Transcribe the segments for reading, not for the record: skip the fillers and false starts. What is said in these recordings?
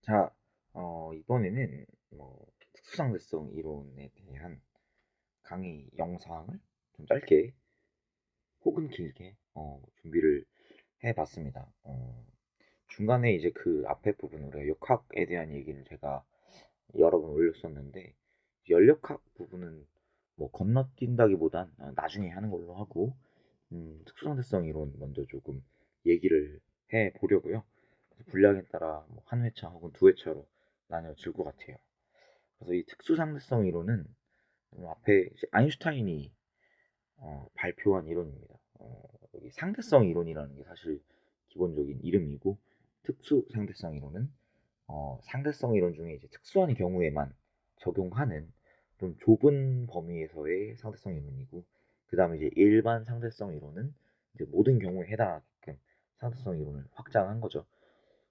자, 이번에는 특수상대성 이론에 대한 강의 영상을 좀 짧게 혹은 길게 준비를 해봤습니다. 중간에 이제 그 앞에 부분으로 역학에 대한 얘기를 제가 여러 번 올렸었는데, 연력학 부분은 뭐 건너뛴다기보단 나중에 하는 걸로 하고, 특수상대성 이론 먼저 조금 얘기를 해 보려고요. 분량에 따라 뭐한 회차 혹은 두 회차로 나뉘어질 것 같아요. 그래서 이 특수상대성 이론은 앞에 이제 아인슈타인이 발표한 이론입니다. 여기 상대성 이론이라는 게 사실 기본적인 이름이고, 특수상대성 이론은 상대성 이론 중에 이제 특수한 경우에만 적용하는 좀 좁은 범위에서의 상대성 이론이고, 그 다음에 이제 일반 상대성 이론은 이제 모든 경우에 해당하게끔 상대성 이론을 확장한 거죠.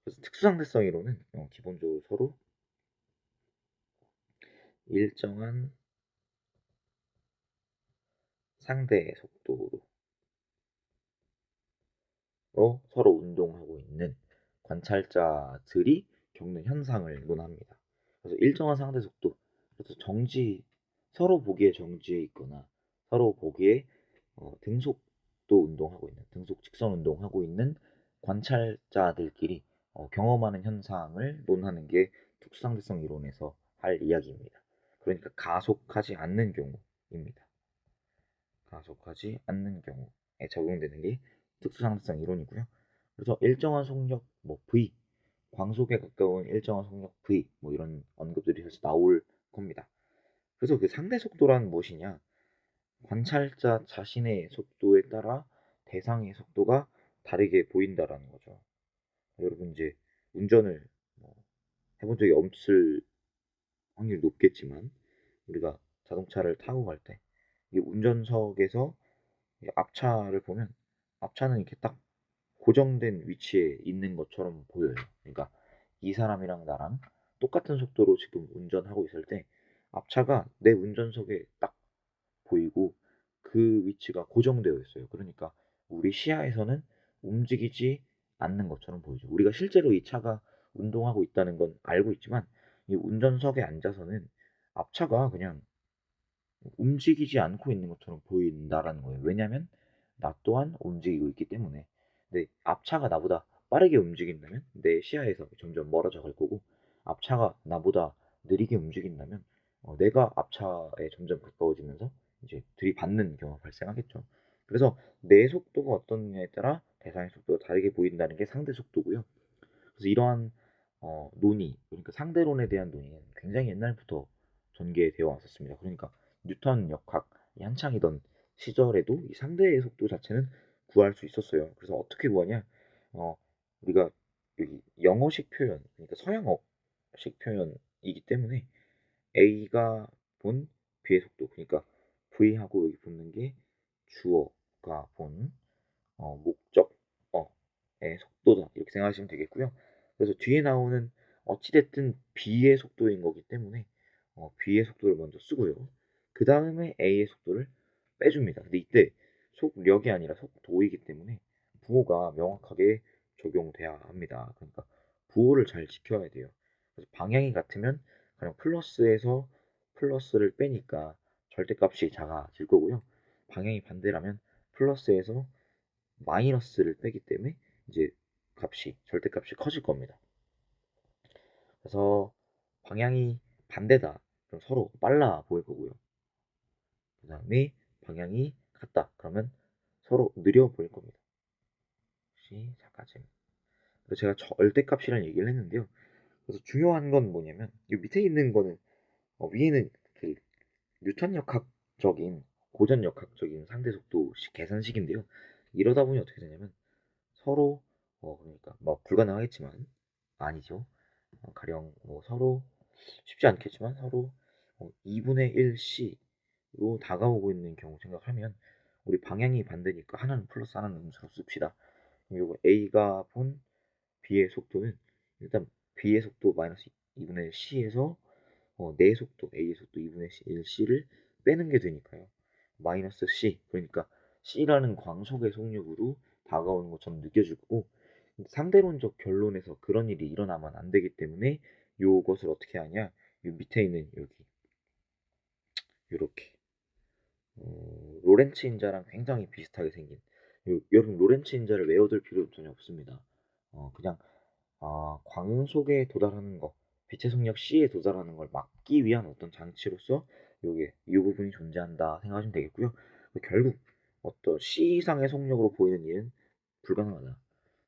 그래서 특수상대성 이론은 기본적으로 서로 일정한 상대 속도로 서로 운동하고 있는 관찰자들이 겪는 현상을 논합니다. 그래서 일정한 상대 속도, 그래서 서로 보기에 정지해 있거나 서로 보기에 등속도 운동하고 있는, 등속 직선 운동하고 있는 관찰자들끼리 경험하는 현상을 논하는 게 특수상대성 이론에서 할 이야기입니다. 그러니까 가속하지 않는 경우입니다. 가속하지 않는 경우에 적용되는 게 특수상대성 이론이고요. 그래서 일정한 속력 V, 광속에 가까운 일정한 속력 V 이런 언급들이 사실 나올 겁니다. 그래서 그 상대 속도란 무엇이냐? 관찰자 자신의 속도에 따라 대상의 속도가 다르게 보인다라는 거죠. 여러분 이제 운전을 뭐 해본 적이 없을 확률이 높겠지만, 우리가 자동차를 타고 갈 때 이 운전석에서 앞차를 보면 앞차는 이렇게 딱 고정된 위치에 있는 것처럼 보여요. 그러니까 이 사람이랑 나랑 똑같은 속도로 지금 운전하고 있을 때 앞차가 내 운전석에 딱 보이고 그 위치가 고정되어 있어요. 그러니까 우리 시야에서는 움직이지 않는 것처럼 보이죠. 우리가 실제로 이 차가 운동하고 있다는 건 알고 있지만, 이 운전석에 앉아서는 앞차가 그냥 움직이지 않고 있는 것처럼 보인다라는 거예요. 왜냐면 나 또한 움직이고 있기 때문에. 근데 앞차가 나보다 빠르게 움직인다면 내 시야에서 점점 멀어져 갈 거고, 앞차가 나보다 느리게 움직인다면 내가 앞차에 점점 가까워지면서 이제 들이받는 경우가 발생하겠죠. 그래서 내 속도가 어떠느냐에 따라 대상의 속도가 다르게 보인다는 게 상대 속도고요. 그래서 이러한 논의, 그러니까 상대론에 대한 논의는 굉장히 옛날부터 전개되어 왔었습니다. 그러니까 뉴턴 역학이 한창이던 시절에도 이 상대의 속도 자체는 구할 수 있었어요. 그래서 어떻게 구하냐? 어, 우리가 여기 영어식 표현, 그러니까 서양어식 표현이기 때문에 A가 본 B의 속도, 그러니까 V하고 여기 붙는 게 주어가 본 목적어의 속도다, 이렇게 생각하시면 되겠고요. 그래서 뒤에 나오는 어찌됐든 B의 속도인 거기 때문에 B의 속도를 먼저 쓰고요. 그 다음에 A의 속도를 빼줍니다. 근데 이때 속력이 아니라 속도이기 때문에 부호가 명확하게 적용돼야 합니다. 그러니까 부호를 잘 지켜야 돼요. 그래서 방향이 같으면 그냥 플러스에서 플러스를 빼니까 절대값이 작아질 거고요. 방향이 반대라면 플러스에서 마이너스를 빼기 때문에 이제 절대값이 커질 겁니다. 그래서 방향이 반대다, 그럼 서로 빨라 보일 거고요. 그 다음에 방향이 같다, 그러면 서로 느려 보일 겁니다. 시 작아짐. 그래서 제가 절대값이라는 얘기를 했는데요. 그래서 중요한 건 뭐냐면, 이 밑에 있는 거는 위에는 그 뉴턴 역학적인 고전 역학적인 상대 속도 계산식인데요. 이러다 보니 어떻게 되냐면 서로 그러니까 뭐 불가능하겠지만 아니죠. 가령 뭐 서로 쉽지 않겠지만 서로 2분의 1 C로 다가오고 있는 경우 생각하면, 우리 방향이 반대니까 하나는 플러스 하나는 음수로 씁시다. 그럼 요거 A가 본 B의 속도는 일단 B의 속도 마이너스 2분의 1 C에서 내 속도 A의 속도 2분의 1 C를 빼는 게 되니까요. 마이너스 C, 그러니까 C라는 광속의 속력으로 다가오는 것처럼 느껴질 거고, 근데 상대론적 결론에서 그런 일이 일어나면 안 되기 때문에 요것을 어떻게 하냐? 요 밑에 있는 여기 요렇게 로렌츠 인자랑 굉장히 비슷하게 생긴 여러분 로렌츠 인자를 외워둘 필요 전혀 없습니다. 그냥 광속에 도달하는 거, 빛의 속력 C에 도달하는 걸 막기 위한 어떤 장치로서 요게 이 부분이 존재한다 생각하시면 되겠고요. 결국 어떤 C 이상의 속력으로 보이는 일은 불가능하다.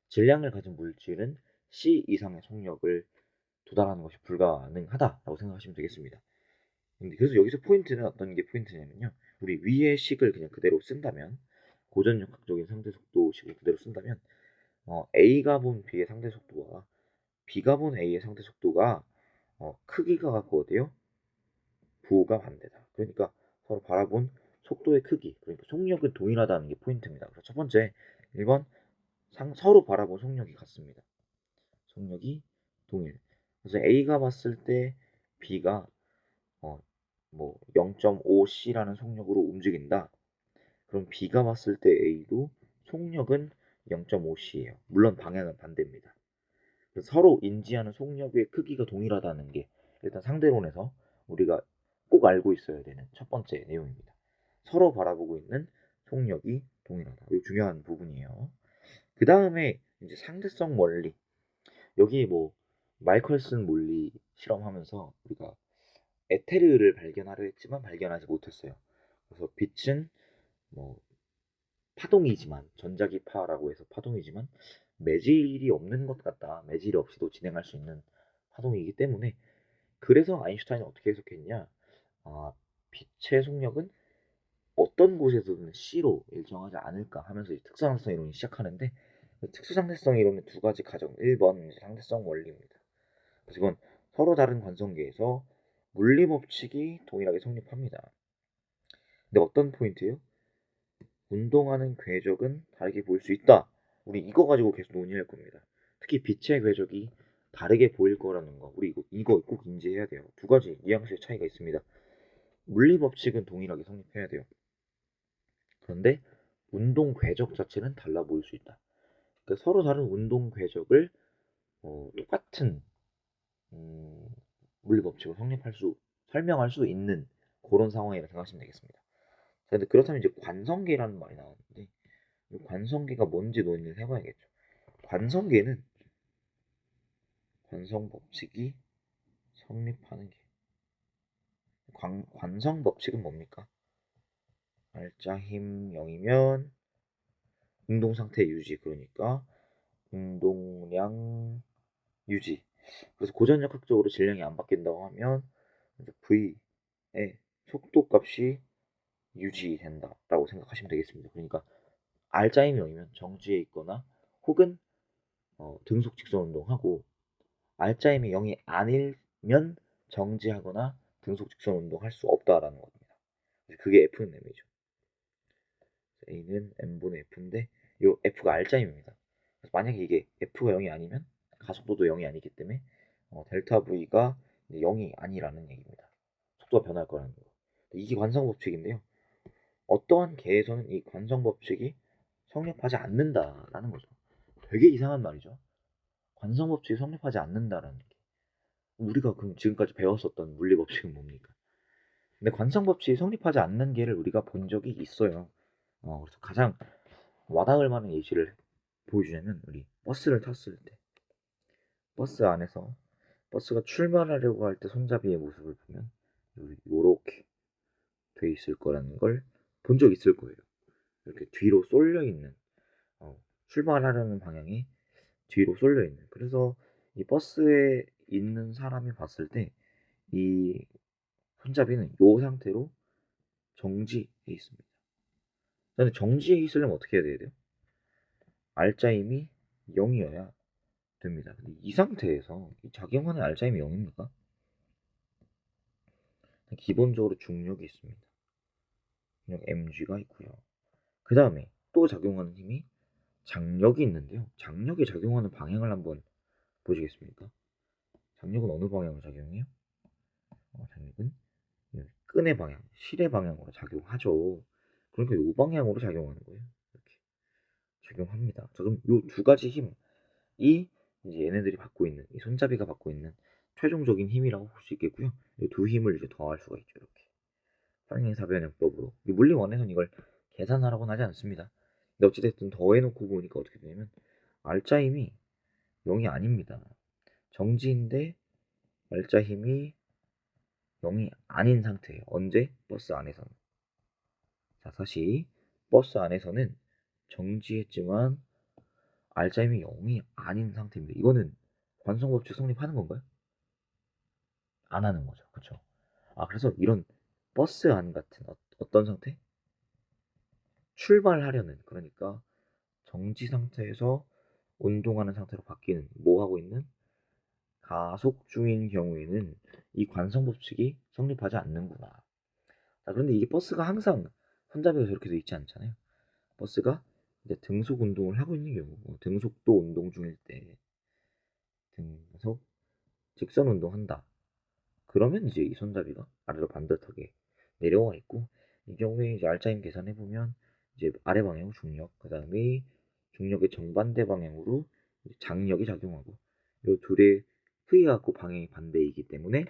질량을 가진 물질은 C 이상의 속력을 도달하는 것이 불가능하다라고 생각하시면 되겠습니다. 근데 그래서 여기서 포인트는 어떤 게 포인트냐면요. 우리 위의 식을 그냥 그대로 쓴다면 고전역학적인 상대 속도식을 그대로 쓴다면 A가 본 B의 상대 속도와 B가 본 A의 상대 속도가 크기가 같고 어때요? 부호가 반대다. 그러니까 서로 바라본 속도의 크기, 그러니까 속력은 동일하다는 게 포인트입니다. 그래서 첫 번째, 1번 서로 바라본 속력이 같습니다. 속력이 동일. 그래서 A가 봤을 때 B가 뭐 0.5c라는 속력으로 움직인다. 그럼 B가 봤을 때 A도 속력은 0.5c예요. 물론 방향은 반대입니다. 서로 인지하는 속력의 크기가 동일하다는 게 일단 상대론에서 우리가 꼭 알고 있어야 되는 첫 번째 내용입니다. 서로 바라보고 있는 속력이 동일하다. 이거 중요한 부분이에요. 그 다음에 이제 상대성 원리. 여기 뭐 마이컬슨 몰리 실험하면서 우리가 에테르를 발견하려 했지만 발견하지 못했어요. 그래서 빛은 뭐 파동이지만 전자기파라고 해서 파동이지만 매질이 없는 것 같다. 매질이 없이도 진행할 수 있는 파동이기 때문에 그래서 아인슈타인은 어떻게 해석했냐? 빛의 속력은 어떤 곳에서든 C로 일정하지 않을까 하면서 특수상대성 이론이 시작하는데 그 특수상대성 이론의 두 가지 가정 1번 상대성 원리입니다. 그래서 이건 서로 다른 관성계에서 물리 법칙이 동일하게 성립합니다. 근데 어떤 포인트예요? 운동하는 궤적은 다르게 보일 수 있다. 우리 이거 가지고 계속 논의할 겁니다. 특히 빛의 궤적이 다르게 보일 거라는 거. 우리 이거 꼭 인지해야 돼요. 두 가지 뉘앙스의 차이가 있습니다. 물리 법칙은 동일하게 성립해야 돼요. 그런데 운동 궤적 자체는 달라 보일 수 있다. 그러니까 서로 다른 운동 궤적을 똑같은 물리 법칙을 설명할 수 있는 그런 상황이라고 생각하시면 되겠습니다. 자, 근데 그렇다면 이제 관성계라는 말이 나왔는데 이 관성계가 뭔지 논의를 해봐야겠죠. 관성계는 관성 법칙이 성립하는 게 관성 법칙은 뭡니까? 알짜 힘 0이면 운동 상태 유지, 그러니까 운동량 유지. 그래서 고전역학적으로 질량이 안 바뀐다고 하면 이제 V의 속도 값이 유지된다라고 생각하시면 되겠습니다. 그러니까 R자임이 0이면 정지해 있거나 혹은 등속 직선 운동하고 R자임이 0이 아니면 정지하거나 등속 직선 운동할 수 없다라는 겁니다. 그게 F는 M이죠. A는 M분의 F인데 이 F가 R자임입니다. 만약에 이게 F가 0이 아니면 가속도도 0이 아니기 때문에 델타 V가 0이 아니라는 얘기입니다. 속도가 변할 거라는 거. 이게 관성 법칙인데요. 어떠한 계에서는 이 관성 법칙이 성립하지 않는다라는 거죠. 되게 이상한 말이죠. 관성 법칙이 성립하지 않는다라는 게. 우리가 그럼 지금까지 배웠었던 물리 법칙은 뭡니까? 근데 관성 법칙이 성립하지 않는 게를 우리가 본 적이 있어요. 그래서 가장 와닿을 만한 예시를 보여주자면 우리 버스를 탔을 때 버스 안에서 버스가 출발하려고 할 때 손잡이의 모습을 보면 요렇게 돼 있을 거라는 걸 본 적 있을 거예요. 이렇게 뒤로 쏠려 있는 출발하려는 방향이 뒤로 쏠려 있는. 그래서 이 버스에 있는 사람이 봤을 때 이 손잡이는 이 상태로 정지해 있습니다. 근데 정지해 있으려면 어떻게 해야 돼요? 알짜임이 0이어야 됩니다. 근데 이 상태에서 작용하는 알짜임이 0입니까? 기본적으로 중력이 있습니다. 중력 mg가 있고요. 그 다음에 또 작용하는 힘이 장력이 있는데요. 장력이 작용하는 방향을 한번 보시겠습니까? 장력은 어느 방향으로 작용해요? 장력은 끈의 방향, 실의 방향으로 작용하죠. 그러니까 이 방향으로 작용하는 거예요. 이렇게 작용합니다. 자, 그럼 이 두 가지 힘, 이제 얘네들이 갖고 있는 이 손잡이가 갖고 있는 최종적인 힘이라고 볼 수 있겠고요. 이 두 힘을 이제 더할 수가 있죠. 이렇게 평행사변형법으로 이 물리원에서는 이걸 계산하라고는 하지 않습니다. 근데 어찌됐든 더해놓고 보니까 어떻게 되냐면 알짜 힘이 0이 아닙니다. 정지인데 알짜 힘이 0이 아닌 상태예요. 언제? 버스 안에서는. 자, 다시 버스 안에서는 정지했지만 알짜 힘이 0이 아닌 상태입니다. 이거는 관성법칙 성립하는 건가요? 안 하는 거죠. 그쵸? 그래서 이런 버스 안 같은 어떤 상태? 출발하려는, 그러니까 정지 상태에서 운동하는 상태로 바뀌는, 뭐 하고 있는? 가속 중인 경우에는 이 관성 법칙이 성립하지 않는구나. 자, 그런데 이게 버스가 항상 손잡이가 저렇게 돼 있지 않잖아요. 버스가 이제 등속 운동을 하고 있는 경우, 등속도 운동 중일 때 등속 직선 운동한다. 그러면 이제 이 손잡이가 아래로 반듯하게 내려와 있고, 이 경우에 이제 알짜임 계산해 보면 이제 아래 방향 중력, 그 다음에 중력의 정반대 방향으로 장력이 작용하고, 이 둘의 흐이가 갖고 방향이 반대이기 때문에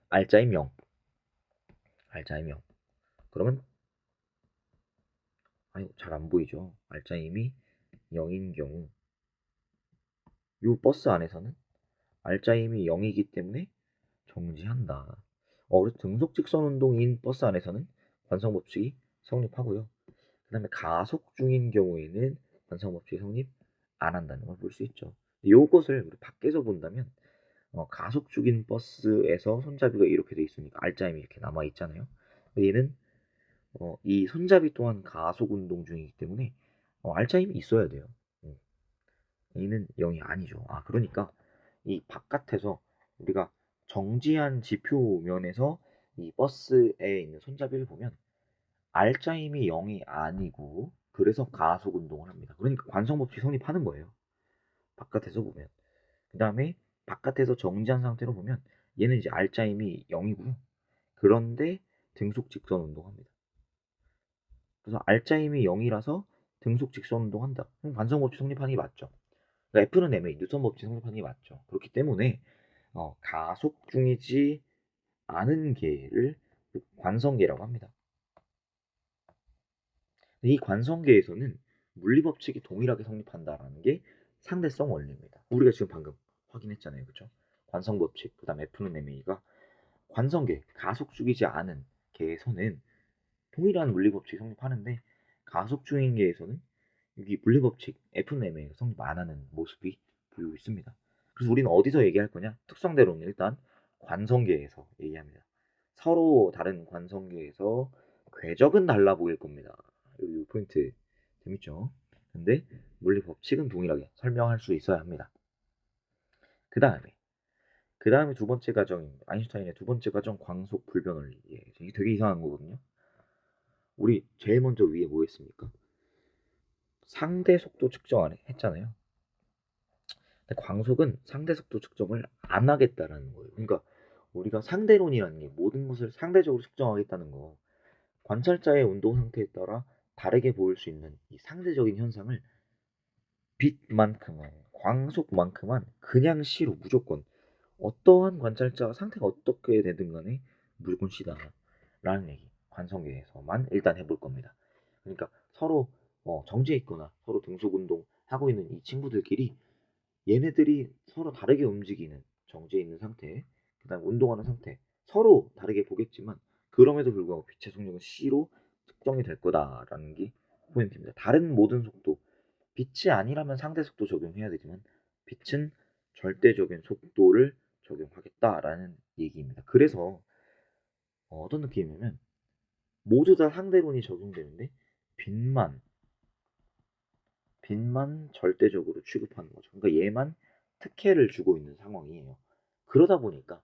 알짜임 0, 알짜임 0. 그러면 잘 안 보이죠. 알짜임이 0인 경우, 이 버스 안에서는 알짜임이 0이기 때문에 정지한다. 그래서 등속 직선 운동인 버스 안에서는 관성 법칙이 성립하고요. 그 다음에 가속 중인 경우에는 관성 법칙이 성립 안 한다는 걸 볼 수 있죠. 요것을 우리 밖에서 본다면 가속 중인 버스에서 손잡이가 이렇게 돼 있으니까 알짜임이 이렇게 남아 있잖아요. 얘는 이 손잡이 또한 가속 운동 중이기 때문에 알짜임이 있어야 돼요. 얘는 0이 아니죠. 그러니까 이 바깥에서 우리가 정지한 지표면에서 이 버스에 있는 손잡이를 보면 알짜임이 0이 아니고, 그래서 가속 운동을 합니다. 그러니까 관성법칙 성립하는 거예요. 바깥에서 보면. 그 다음에 바깥에서 정지한 상태로 보면 얘는 이제 알짜임이 0이고요. 그런데 등속 직선 운동합니다. 그래서 알짜임이 0이라서 등속 직선 운동한다. 그럼 관성법칙 성립하는 게 맞죠. 그러니까 F는 ma, 뉴턴 법칙 성립하는 게 맞죠. 그렇기 때문에 가속 중이지 않은 계를 관성계라고 합니다. 이 관성계에서는 물리법칙이 동일하게 성립한다라는 게 상대성 원리입니다. 우리가 지금 방금 확인했잖아요. 그렇죠? 관성법칙, 그 다음 F는 ma가 관성계, 가속 중이지 않은 계에서는 동일한 물리법칙이 성립하는데, 가속 중인 계에서는 여기 물리법칙 F는 ma가 성립 안 하는 모습이 보이고 있습니다. 그래서 우리는 어디서 얘기할 거냐? 특성대로는 일단 관성계에서 얘기합니다. 서로 다른 관성계에서 궤적은 달라 보일 겁니다. 이 포인트 재밌죠? 근데 물리 법칙은 동일하게 설명할 수 있어야 합니다. 그 다음에 두 번째 과정인 아인슈타인의 두 번째 과정, 광속 불변 원리. 이게 되게 이상한 거거든요. 우리 제일 먼저 위에 뭐 했습니까? 상대 속도 측정 했잖아요. 근데 광속은 상대 속도 측정을 안 하겠다라는 거예요. 그러니까 우리가 상대론이라는 게 모든 것을 상대적으로 측정하겠다는 거, 관찰자의 운동 상태에 따라 다르게 보일 수 있는 이 상대적인 현상을 빛만큼은, 광속만큼은 그냥 C로 무조건, 어떠한 관찰자 상태가 어떻게 되든 간에 무조건 C다 라는 얘기, 관성계에서만 일단 해볼 겁니다. 그러니까 서로 정지해 있거나 서로 등속 운동 하고 있는 이 친구들끼리, 얘네들이 서로 다르게 움직이는, 정지해 있는 상태, 그 다음 운동하는 상태, 서로 다르게 보겠지만 그럼에도 불구하고 빛의 속력은 C로 측정이 될 거다라는 게 포인트입니다. 다른 모든 속도, 빛이 아니라면 상대 속도 적용해야 되지만 빛은 절대적인 속도를 적용하겠다라는 얘기입니다. 그래서 어떤 느낌이냐면 모두 다 상대론이 적용되는데 빛만 절대적으로 취급하는 거죠. 그러니까 얘만 특혜를 주고 있는 상황이에요. 그러다 보니까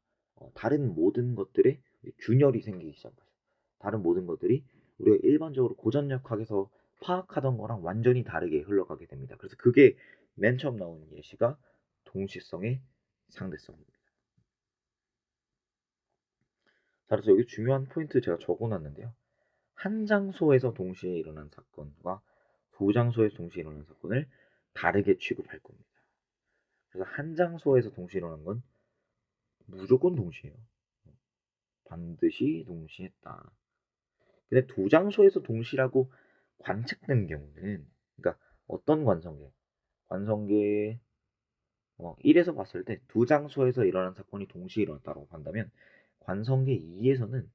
다른 모든 것들에 균열이 생기기 시작하죠. 다른 모든 것들이 우리가 일반적으로 고전역학에서 파악하던 거랑 완전히 다르게 흘러가게 됩니다. 그래서 그게 맨 처음 나오는 예시가 동시성의 상대성입니다. 자, 그래서 여기 중요한 포인트 제가 적어놨는데요. 한 장소에서 동시에 일어난 사건과 두 장소에서 동시에 일어난 사건을 다르게 취급할 겁니다. 그래서 한 장소에서 동시에 일어난 건 무조건 동시에요. 반드시 동시에 했다. 근데 두 장소에서 동시라고 관측된 경우는, 그러니까 어떤 관성계, 관성계 1에서 봤을 때 두 장소에서 일어난 사건이 동시에 일어났다고 한다면, 관성계 2에서는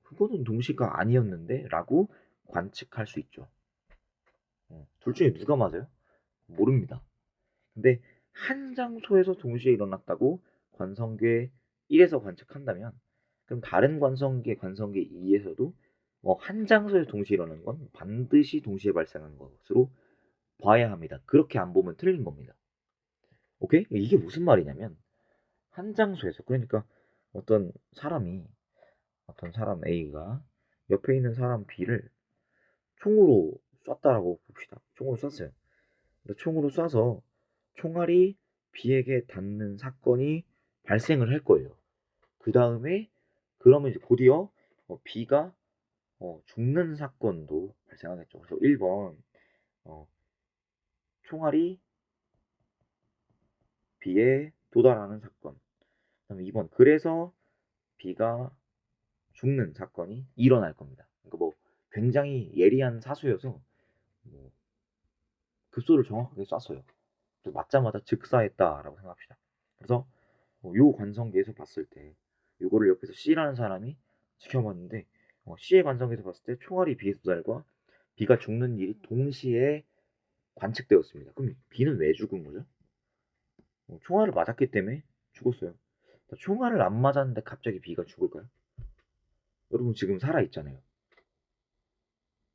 그거는 동시가 아니었는데 라고 관측할 수 있죠. 둘 중에 누가 맞아요? 모릅니다. 근데 한 장소에서 동시에 일어났다고 관성계 1에서 관측한다면, 그럼 다른 관성계, 관성계 2에서도 한 장소에서 동시에 일어나는 건 반드시 동시에 발생한 것으로 봐야 합니다. 그렇게 안 보면 틀린 겁니다. 오케이? 이게 무슨 말이냐면, 한 장소에서, 그러니까 어떤 사람이, 어떤 사람 A가 옆에 있는 사람 B를 총으로 쐈다라고 봅시다. 총으로 쐈어요. 총으로 쏴서 총알이 B에게 닿는 사건이 발생을 할 거예요. 그 다음에 그러면 이제 곧이어 B가 죽는 사건도 발생하겠죠. 그래서 1번 총알이 B에 도달하는 사건. 그다음에 2번 그래서 B가 죽는 사건이 일어날 겁니다. 그러니까 뭐 굉장히 예리한 사수여서 뭐 급소를 정확하게 쐈어요. 그래서 맞자마자 즉사했다라고 생각합시다. 그래서 요 관성계에서 봤을 때 요거를 옆에서 C라는 사람이 지켜봤는데 C의 관성계에서 봤을 때 총알이 B의 도달과 B가 죽는 일이 동시에 관측되었습니다. 그럼 B는 왜 죽은 거죠? 총알을 맞았기 때문에 죽었어요. 총알을 안 맞았는데 갑자기 B가 죽을까요? 여러분 지금 살아있잖아요.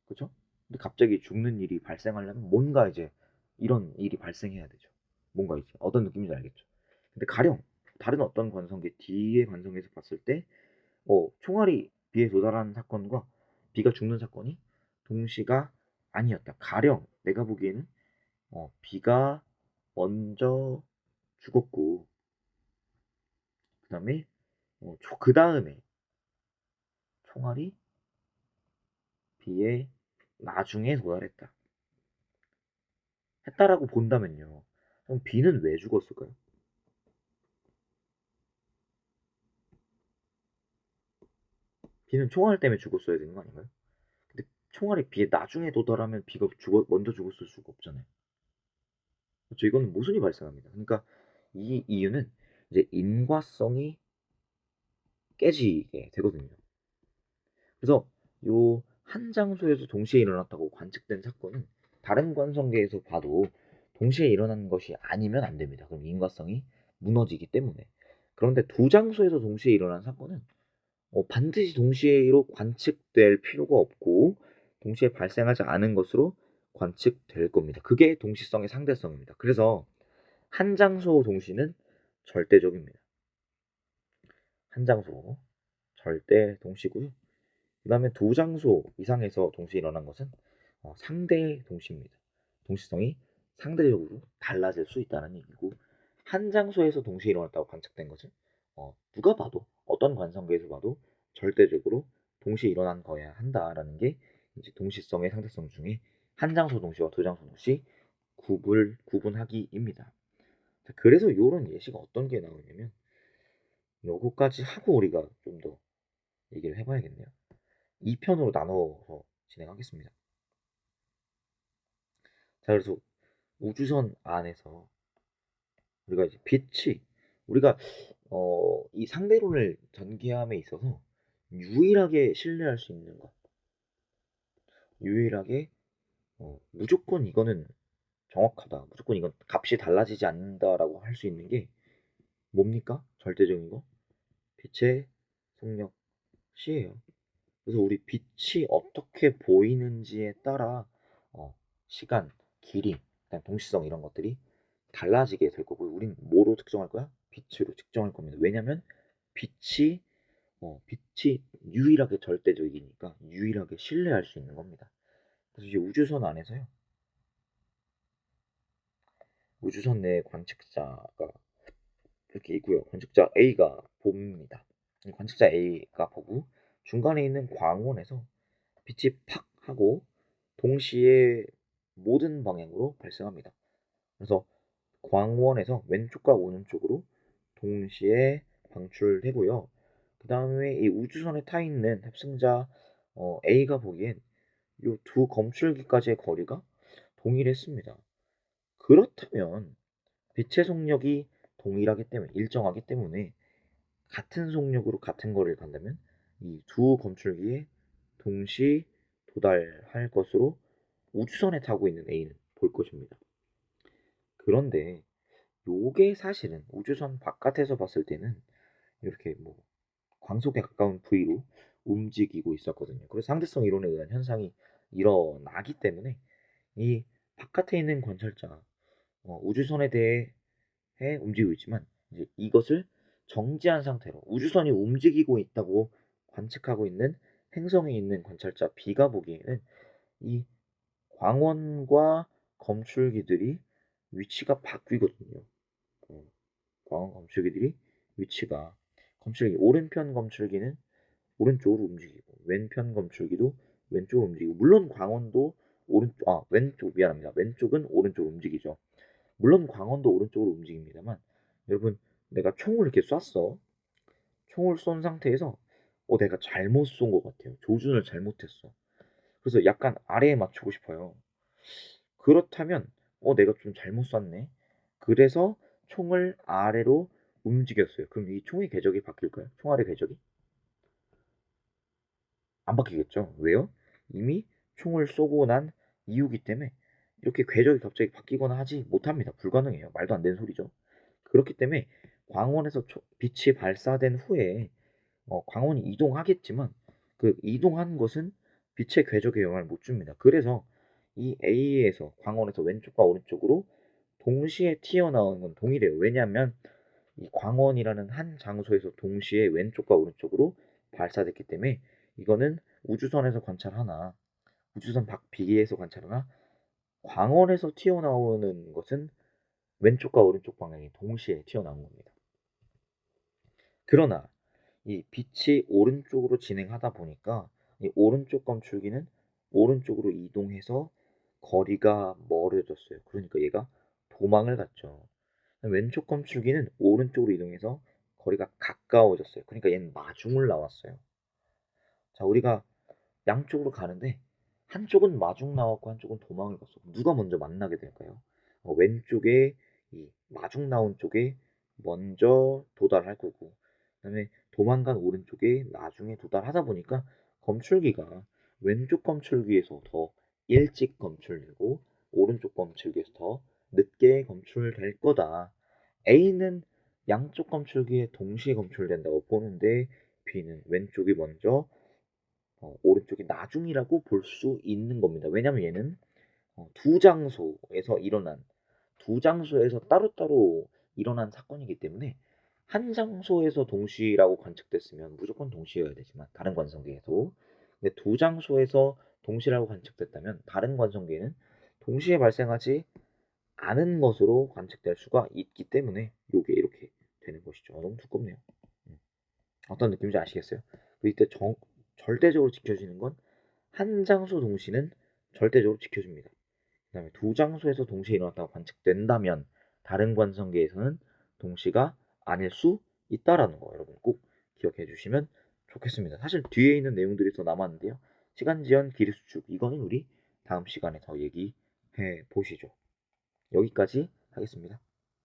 그렇죠? 근데 갑자기 죽는 일이 발생하려면 뭔가 이제 이런 일이 발생해야 되죠. 뭔가 이제 어떤 느낌인지 알겠죠? 근데 가령 다른 어떤 관성계 D의 관성에서 봤을 때 총알이 B에 도달하는 사건과 B가 죽는 사건이 동시가 아니었다. 가령 내가 보기에는 B가 먼저 죽었고 그다음에 그 다음에 총알이 B에 나중에 도달했다. 했다라고 본다면요. 그럼 B는 왜 죽었을까요? B는 총알 때문에 죽었어야 되는 거 아닌가요? 근데 총알이 B에 나중에 도달하면 B가 먼저 죽었을 수가 없잖아요. 그렇죠? 이거는 모순이 발생합니다. 그러니까 이 이유는 이제 인과성이 깨지게 되거든요. 그래서 요 한 장소에서 동시에 일어났다고 관측된 사건은 다른 관성계에서 봐도 동시에 일어난 것이 아니면 안 됩니다. 그럼 인과성이 무너지기 때문에. 그런데 두 장소에서 동시에 일어난 사건은 반드시 동시에로 관측될 필요가 없고 동시에 발생하지 않은 것으로 관측될 겁니다. 그게 동시성의 상대성입니다. 그래서 한 장소 동시는 절대적입니다. 한 장소 절대 동시고요. 그 다음에 두 장소 이상에서 동시에 일어난 것은 상대 동시입니다. 동시성이 상대적으로 달라질 수 있다는 얘기고, 한 장소에서 동시에 일어났다고 관측된 것은 누가 봐도 어떤 관성계에서 봐도 절대적으로 동시에 일어난 거야 한다라는 게 이제 동시성의 상대성 중에 한 장소 동시와 두 장소 동시 구분하기입니다. 그래서 이런 예시가 어떤 게 나오냐면 요거까지 하고 우리가 좀 더 얘기를 해봐야겠네요. 2편으로 나눠서 진행하겠습니다. 자, 그래서 우주선 안에서 우리가 이제 빛이 우리가 이 상대론을 전개함에 있어서 유일하게 신뢰할 수 있는 것, 유일하게 무조건 이거는 정확하다, 무조건 이건 값이 달라지지 않는다라고 할 수 있는 게 뭡니까? 절대적인 거? 빛의 속력 C예요. 그래서 우리 빛이 어떻게 보이는지에 따라 시간, 길이, 그다음 동시성 이런 것들이 달라지게 될 거고, 우린 뭐로 측정할 거야? 빛으로 측정할 겁니다. 왜냐면 빛이 빛이 유일하게 절대적이니까 유일하게 신뢰할 수 있는 겁니다. 그래서 이제 우주선 안에서요. 우주선 내 관측자가 이렇게 있고요. 관측자 A가 봅니다. 관측자 A가 보고 중간에 있는 광원에서 빛이 팍 하고 동시에 모든 방향으로 발생합니다. 그래서 광원에서 왼쪽과 오른쪽으로 동시에 방출되고요. 그 다음에 이 우주선에 타 있는 탑승자 A가 보기엔 이 두 검출기까지의 거리가 동일했습니다. 그렇다면 빛의 속력이 동일하기 때문에 일정하기 때문에 같은 속력으로 같은 거리를 간다면 이 두 검출기에 동시 도달할 것으로 우주선에 타고 있는 A는 볼 것입니다. 그런데 요게 사실은 우주선 바깥에서 봤을 때는 이렇게 뭐 광속에 가까운 V로 움직이고 있었거든요. 그래서 상대성 이론에 의한 현상이 일어나기 때문에 이 바깥에 있는 관찰자 우주선에 대해 움직이고 있지만 이제 이것을 정지한 상태로 우주선이 움직이고 있다고 관측하고 있는 행성에 있는 관찰자 B가 보기에는 이 광원과 검출기들이 위치가 바뀌거든요. 광원 검출기들이 위치가 검출기 오른편 검출기는 오른쪽으로 움직이고 왼편 검출기도 왼쪽으로 움직이고 물론 광원도 왼쪽 미안합니다. 왼쪽은 오른쪽으로 움직이죠. 물론 광원도 오른쪽으로 움직입니다만 여러분 내가 총을 이렇게 쐈어. 총을 쏜 상태에서 내가 잘못 쏜 것 같아요. 조준을 잘못했어. 그래서 약간 아래에 맞추고 싶어요. 그렇다면 내가 좀 잘못 쐈네. 그래서 총을 아래로 움직였어요. 그럼 이 총의 궤적이 바뀔까요? 총알의 궤적이? 안 바뀌겠죠. 왜요? 이미 총을 쏘고 난 이유기 때문에 이렇게 궤적이 갑자기 바뀌거나 하지 못합니다. 불가능해요. 말도 안 되는 소리죠. 그렇기 때문에 광원에서 빛이 발사된 후에 광원이 이동하겠지만 그 이동한 것은 빛의 궤적에 영향을 못 줍니다. 그래서 이 A에서 광원에서 왼쪽과 오른쪽으로 동시에 튀어나오는 건 동일해요. 왜냐하면 이 광원이라는 한 장소에서 동시에 왼쪽과 오른쪽으로 발사됐기 때문에 이거는 우주선에서 관찰하나 우주선 밖 비계에서 관찰하나 광원에서 튀어나오는 것은 왼쪽과 오른쪽 방향이 동시에 튀어나온 겁니다. 그러나 이 빛이 오른쪽으로 진행하다 보니까 이 오른쪽 검출기는 오른쪽으로 이동해서 거리가 멀어졌어요. 그러니까 얘가 도망을 갔죠. 왼쪽 검출기는 오른쪽으로 이동해서 거리가 가까워졌어요. 그러니까 얘는 마중을 나왔어요. 자, 우리가 양쪽으로 가는데 한쪽은 마중 나왔고 한쪽은 도망을 갔어. 누가 먼저 만나게 될까요? 왼쪽에 이 마중 나온 쪽에 먼저 도달할 거고, 그다음에 도망간 오른쪽에 나중에 도달하다 보니까 검출기가 왼쪽 검출기에서 더 일찍 검출되고 오른쪽 검출기에서 더 늦게 검출될 거다. A는 양쪽 검출기에 동시에 검출된다고 보는데 B는 왼쪽이 먼저 오른쪽이 나중이라고 볼 수 있는 겁니다. 왜냐면 얘는 두 장소에서 일어난 두 장소에서 따로따로 일어난 사건이기 때문에 한 장소에서 동시라고 관측됐으면 무조건 동시여야 되지만 다른 관성계에도 근데 두 장소에서 동시라고 관측됐다면 다른 관성계에는 동시에 발생하지 않은 것으로 관측될 수가 있기 때문에 요게 이렇게 되는 것이죠. 너무 두껍네요. 어떤 느낌인지 아시겠어요? 이때 절대적으로 지켜지는 건 한 장소 동시는 절대적으로 지켜줍니다. 그다음에 두 장소에서 동시에 일어났다고 관측된다면 다른 관성계에서는 동시가 아닐 수 있다라는 거 여러분 꼭 기억해 주시면 좋겠습니다. 사실 뒤에 있는 내용들이 더 남았는데요. 시간 지연, 길이 수축 이거는 우리 다음 시간에 더 얘기해 보시죠. 여기까지 하겠습니다.